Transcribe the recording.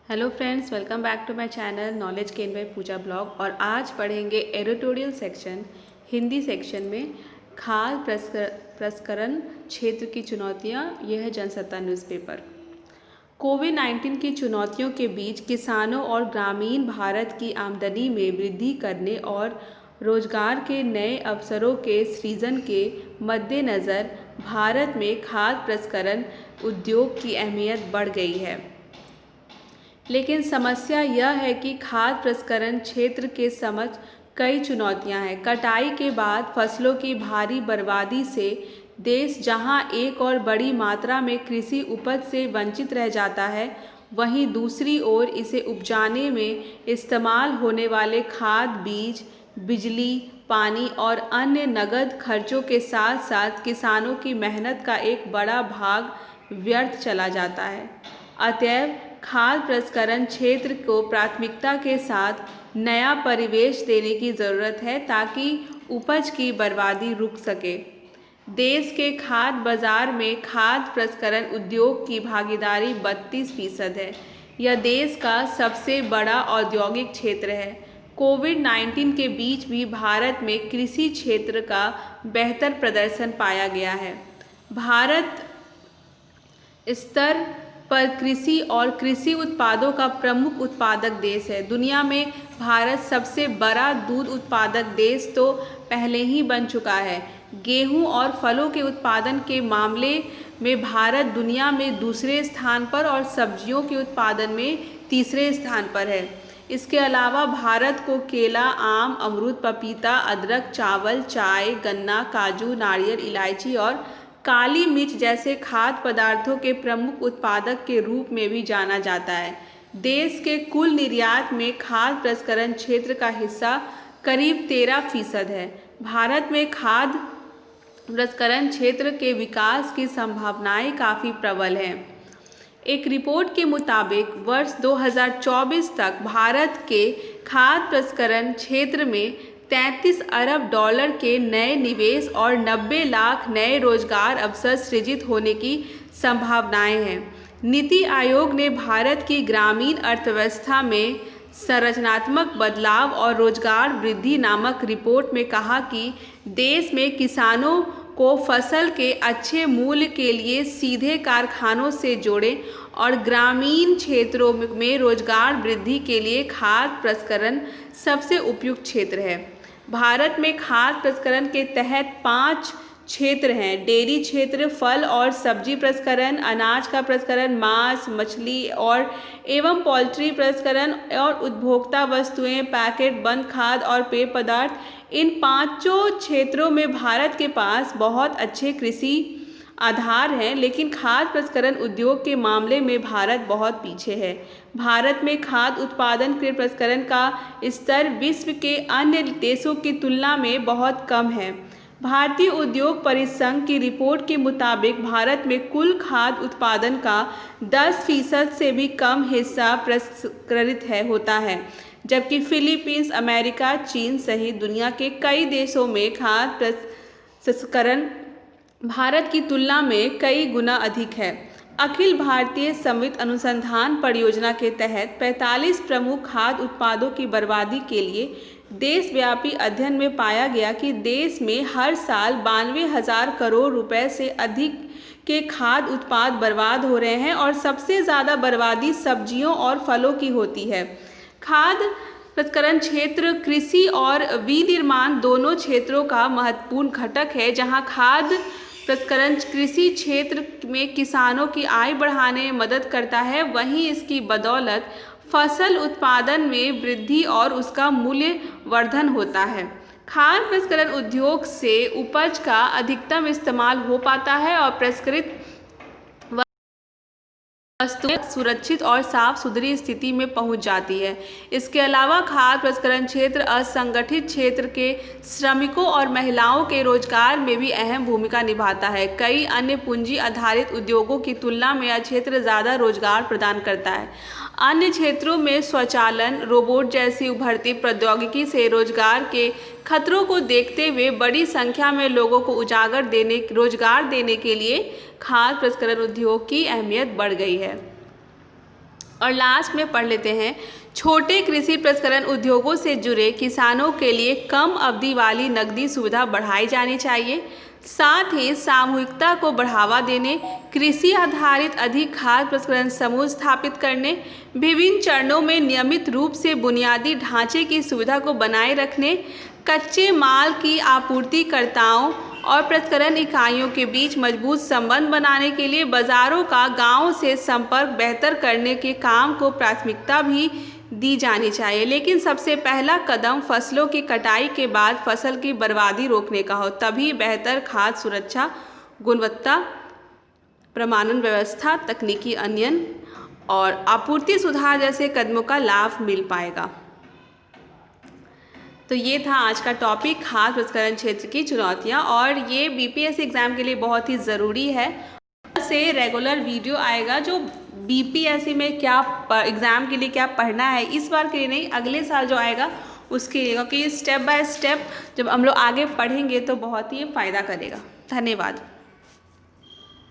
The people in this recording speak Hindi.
Hello friends, welcome back to my channel knowledge gain by Pooja blog. और आज पढ़ेंगे एडिटोरियल सेक्शन हिंदी सेक्शन में खाद्य प्रसंस्करण क्षेत्र की चुनौतियां। यह है जनसत्ता न्यूज़पेपर। कोविड-19 की चुनौतियों के बीच किसानों और ग्रामीण भारत की आमदनी में वृद्धि करने और रोजगार के नए अवसरों के सृजन के मद्देनज़र भारत में खाद्य प्रसंस्करण उद्योग की अहमियत बढ़ गई है। लेकिन समस्या यह है कि खाद्य प्रसंस्करण क्षेत्र के समक्ष कई चुनौतियां हैं। कटाई के बाद फसलों की भारी बर्बादी से देश जहां एक और बड़ी मात्रा में कृषि उपज से वंचित रह जाता है, वहीं दूसरी ओर इसे उपजाने में इस्तेमाल होने वाले खाद, बीज, बिजली, पानी और अन्य नकद खर्चों के साथ साथ किसानों की मेहनत का एक बड़ा भाग व्यर्थ चला जाता है। अतएव खाद्य प्रसंस्करण क्षेत्र को प्राथमिकता के साथ नया परिवेश देने की ज़रूरत है ताकि उपज की बर्बादी रुक सके। देश के खाद्य बाजार में खाद्य प्रसंस्करण उद्योग की भागीदारी 32% है। यह देश का सबसे बड़ा औद्योगिक क्षेत्र है। कोविड-19 के बीच भी भारत में कृषि क्षेत्र का बेहतर प्रदर्शन पाया गया है। भारत स्तर पर कृषि और कृषि उत्पादों का प्रमुख उत्पादक देश है। दुनिया में भारत सबसे बड़ा दूध उत्पादक देश तो पहले ही बन चुका है। गेहूं और फलों के उत्पादन के मामले में भारत दुनिया में दूसरे स्थान पर और सब्जियों के उत्पादन में तीसरे स्थान पर है। इसके अलावा भारत को केला, आम, अमरूद, पपीता, अदरक, चावल, चाय, गन्ना, काजू, नारियल, इलायची और काली मिर्च जैसे खाद्य पदार्थों के प्रमुख उत्पादक के रूप में भी जाना जाता है। देश के कुल निर्यात में खाद्य प्रसंस्करण क्षेत्र का हिस्सा करीब 13% है। भारत में खाद्य प्रसंस्करण क्षेत्र के विकास की संभावनाएं काफ़ी प्रबल हैं। एक रिपोर्ट के मुताबिक वर्ष 2024 तक भारत के खाद्य प्रसंस्करण क्षेत्र में 33 अरब डॉलर के नए निवेश और 90 लाख नए रोजगार अवसर सृजित होने की संभावनाएं हैं। नीति आयोग ने भारत की ग्रामीण अर्थव्यवस्था में संरचनात्मक बदलाव और रोजगार वृद्धि नामक रिपोर्ट में कहा कि देश में किसानों को फसल के अच्छे मूल्य के लिए सीधे कारखानों से जोड़ें और ग्रामीण क्षेत्रों में रोजगार वृद्धि के लिए खाद्य प्रसंस्करण सबसे उपयुक्त क्षेत्र है। भारत में खाद्य प्रसंस्करण के तहत 5 क्षेत्र हैं: डेयरी क्षेत्र, फल और सब्जी प्रसंस्करण, अनाज का प्रसंस्करण, मांस, मछली और एवं पोल्ट्री प्रसंस्करण और उपभोक्ता वस्तुएं, पैकेट बंद खाद्य और पेय पदार्थ। इन पांचों क्षेत्रों में भारत के पास बहुत अच्छे कृषि आधार हैं, लेकिन खाद्य प्रसंस्करण उद्योग के मामले में भारत बहुत पीछे है। भारत में खाद्य उत्पादन के प्रसंस्करण का स्तर विश्व के अन्य देशों की तुलना में बहुत कम है। भारतीय उद्योग परिसंघ की रिपोर्ट के मुताबिक भारत में कुल खाद्य उत्पादन का 10% से भी कम हिस्सा प्रसंस्कृत होता है, जबकि फिलीपींस, अमेरिका, चीन सहित दुनिया के कई देशों में खाद्य प्रसंस्करण भारत की तुलना में कई गुना अधिक है। अखिल भारतीय समिति अनुसंधान परियोजना के तहत 45 प्रमुख खाद्य उत्पादों की बर्बादी के लिए देशव्यापी अध्ययन में पाया गया कि देश में हर साल 92,000 करोड़ रुपए से अधिक के खाद्य उत्पाद बर्बाद हो रहे हैं और सबसे ज़्यादा बर्बादी सब्जियों और फलों की होती है। खाद्य प्रसंस्करण क्षेत्र कृषि और विनिर्माण दोनों क्षेत्रों का महत्वपूर्ण घटक है। जहां खाद्य प्रसंस्करण कृषि क्षेत्र में किसानों की आय बढ़ाने में मदद करता है, वहीं इसकी बदौलत फसल उत्पादन में वृद्धि और उसका मूल्य वर्धन होता है। खाद्य प्रसंस्करण उद्योग से उपज का अधिकतम इस्तेमाल हो पाता है और प्रसंस्कृत वस्तुएं सुरक्षित और साफ सुथरी स्थिति में पहुंच जाती है। इसके अलावा खाद्य प्रसंस्करण क्षेत्र असंगठित क्षेत्र के श्रमिकों और महिलाओं के रोजगार में भी अहम भूमिका निभाता है। कई अन्य पूंजी आधारित उद्योगों की तुलना में यह क्षेत्र ज़्यादा रोजगार प्रदान करता है। अन्य क्षेत्रों में स्वचालन, रोबोट जैसी उभरती प्रौद्योगिकी से रोजगार के खतरों को देखते हुए बड़ी संख्या में लोगों को रोजगार देने के लिए खाद्य प्रसंस्करण उद्योग की अहमियत बढ़ गई है। और लास्ट में पढ़ लेते हैं, छोटे कृषि प्रसंस्करण उद्योगों से जुड़े किसानों के लिए कम अवधि वाली नकदी सुविधा बढ़ाई जानी चाहिए। साथ ही सामूहिकता को बढ़ावा देने, कृषि आधारित अधिक खाद्य प्रसंस्करण समूह स्थापित करने, विभिन्न चरणों में नियमित रूप से बुनियादी ढांचे की सुविधा को बनाए रखने, कच्चे माल की आपूर्तिकर्ताओं और प्रसंस्करण इकाइयों के बीच मजबूत संबंध बनाने के लिए बाजारों का गांव से संपर्क बेहतर करने के काम को प्राथमिकता भी दी जानी चाहिए। लेकिन सबसे पहला कदम फसलों की कटाई के बाद फसल की बर्बादी रोकने का हो, तभी बेहतर खाद्य सुरक्षा, गुणवत्ता प्रमाणन व्यवस्था, तकनीकी अध्ययन और आपूर्ति सुधार जैसे कदमों का लाभ मिल पाएगा। तो ये था आज का टॉपिक, खाद्य प्रसंस्करण क्षेत्र की चुनौतियाँ, और ये बीपीएससी एग्ज़ाम के लिए बहुत ही ज़रूरी है। से रेगुलर वीडियो आएगा जो बीपीएससी में क्या एग्ज़ाम के लिए क्या पढ़ना है, इस बार के लिए नहीं, अगले साल जो आएगा उसके लिए, क्योंकि स्टेप बाय स्टेप जब हम लोग आगे पढ़ेंगे तो बहुत ही फ़ायदा करेगा। धन्यवाद।